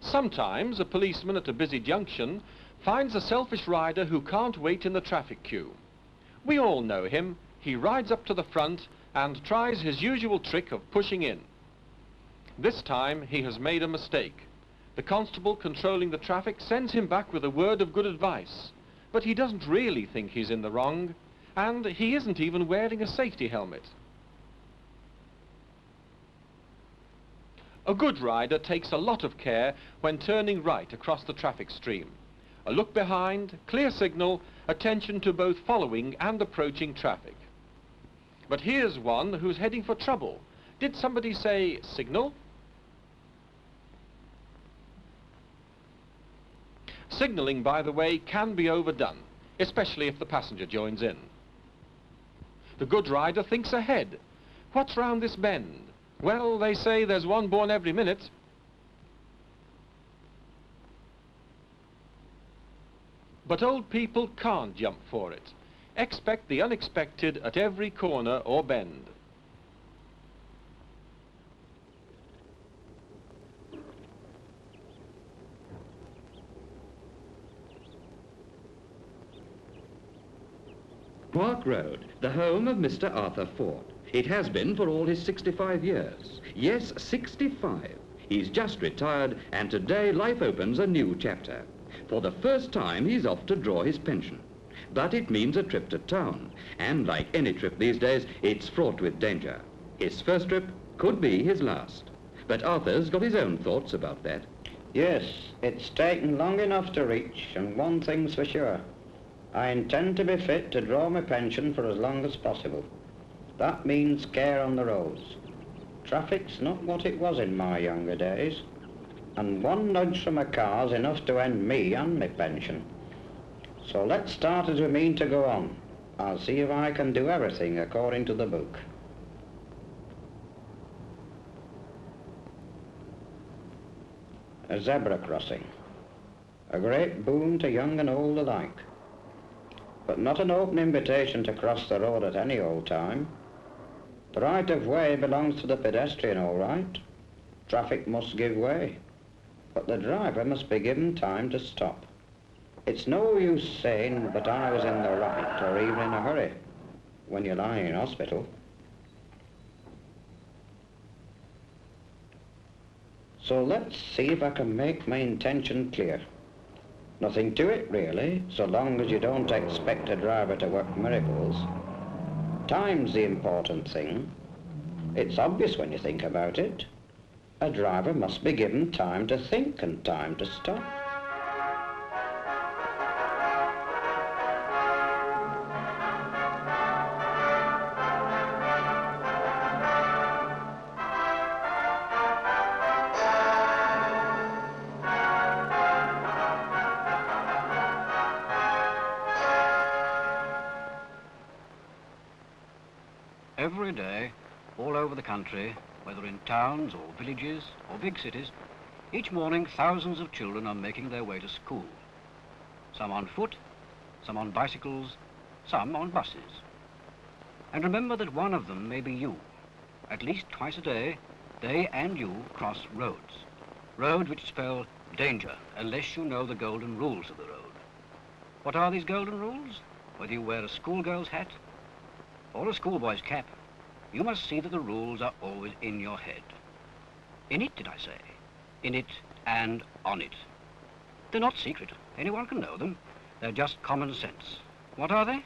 Sometimes a policeman at a busy junction finds a selfish rider who can't wait in the traffic queue. We all know him. He rides up to the front and tries his usual trick of pushing in. This time he has made a mistake. The constable controlling the traffic sends him back with a word of good advice, but he doesn't really think he's in the wrong, and he isn't even wearing a safety helmet. A good rider takes a lot of care when turning right across the traffic stream. A look behind, clear signal, attention to both following and approaching traffic. But here's one who's heading for trouble. Did somebody say signal? Signalling, by the way, can be overdone, especially if the passenger joins in. The good rider thinks ahead. What's round this bend? Well, they say there's one born every minute. But old people can't jump for it. Expect the unexpected at every corner or bend. Park Road, the home of Mr. Arthur Ford. It has been for all his 65 years. Yes, 65. He's just retired, and today life opens a new chapter. For the first time, he's off to draw his pension. But it means a trip to town, and like any trip these days, it's fraught with danger. His first trip could be his last. But Arthur's got his own thoughts about that. Yes, it's taken long enough to reach, and one thing's for sure. I intend to be fit to draw my pension for as long as possible. That means care on the roads. Traffic's not what it was in my younger days, and one nudge from a car's enough to end me and my pension. So let's start as we mean to go on. I'll see if I can do everything according to the book. A zebra crossing. A great boon to young and old alike. But not an open invitation to cross the road at any old time. The right of way belongs to the pedestrian, all right. Traffic must give way, but the driver must be given time to stop. It's no use saying, but I was in the right, or even in a hurry, when you're lying in hospital. So let's see if I can make my intention clear. Nothing to it, really, so long as you don't expect a driver to work miracles. Time's the important thing. It's obvious when you think about it. A driver must be given time to think and time to stop. Every day, all over the country, whether in towns or villages or big cities, each morning thousands of children are making their way to school. Some on foot, some on bicycles, some on buses. And remember that one of them may be you. At least twice a day, they and you cross roads. Roads which spell danger unless you know the golden rules of the road. What are these golden rules? Whether you wear a schoolgirl's hat or a schoolboy's cap, you must see that the rules are always in your head. In it, did I say? In it and on it. They're not secret. Anyone can know them. They're just common sense. What are they?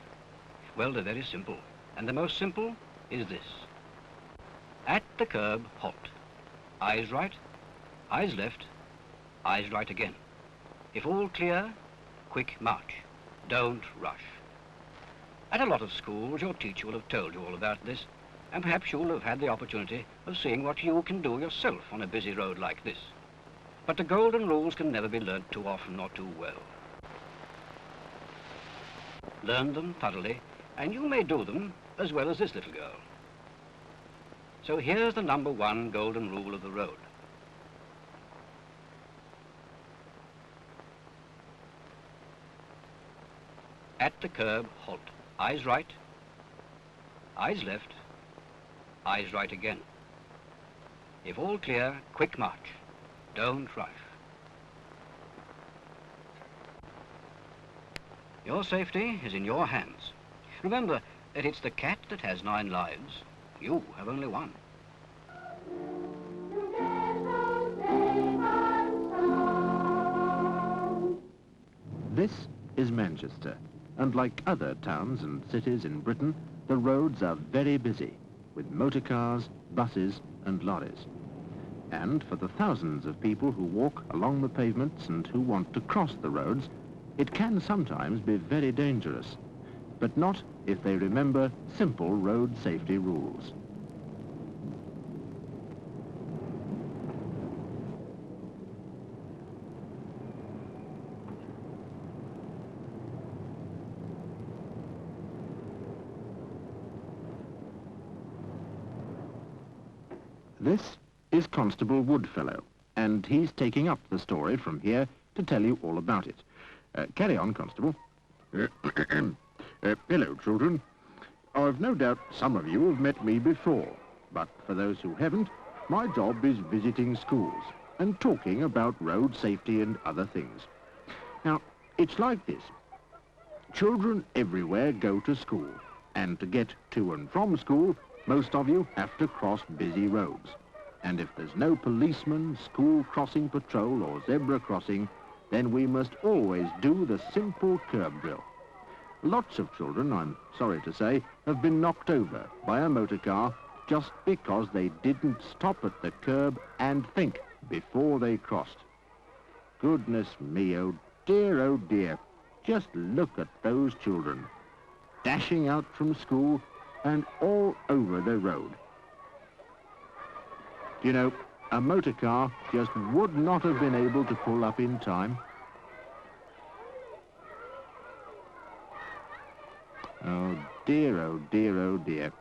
Well, they're very simple. And the most simple is this. At the curb, halt. Eyes right, eyes left, eyes right again. If all clear, quick march. Don't rush. At a lot of schools, your teacher will have told you all about this, and perhaps you'll have had the opportunity of seeing what you can do yourself on a busy road like this. But the golden rules can never be learnt too often or too well. Learn them thoroughly, and you may do them as well as this little girl. So here's the number one golden rule of the road. At the curb, halt. Eyes right, eyes left, eyes right again. If all clear, quick march. Don't rush. Your safety is in your hands. Remember that it's the cat that has 9 lives. You have only 1. This is Manchester, and like other towns and cities in Britain, the roads are very busy, with motor cars, buses and lorries. And for the thousands of people who walk along the pavements and who want to cross the roads, it can sometimes be very dangerous, but not if they remember simple road safety rules. This is Constable Woodfellow, and he's taking up the story from here to tell you all about it. Carry on, Constable. Hello, children. I've no doubt some of you have met me before, but for those who haven't, my job is visiting schools and talking about road safety and other things. Now, it's like this. Children everywhere go to school, and to get to and from school, most of you have to cross busy roads. And if there's no policeman, school crossing patrol or zebra crossing, then we must always do the simple curb drill. Lots of children, I'm sorry to say, have been knocked over by a motor car just because they didn't stop at the curb and think before they crossed. Goodness me, oh dear, just look at those children, dashing out from school and all over the road. You know, a motor car just would not have been able to pull up in time. Oh dear, oh dear, oh dear.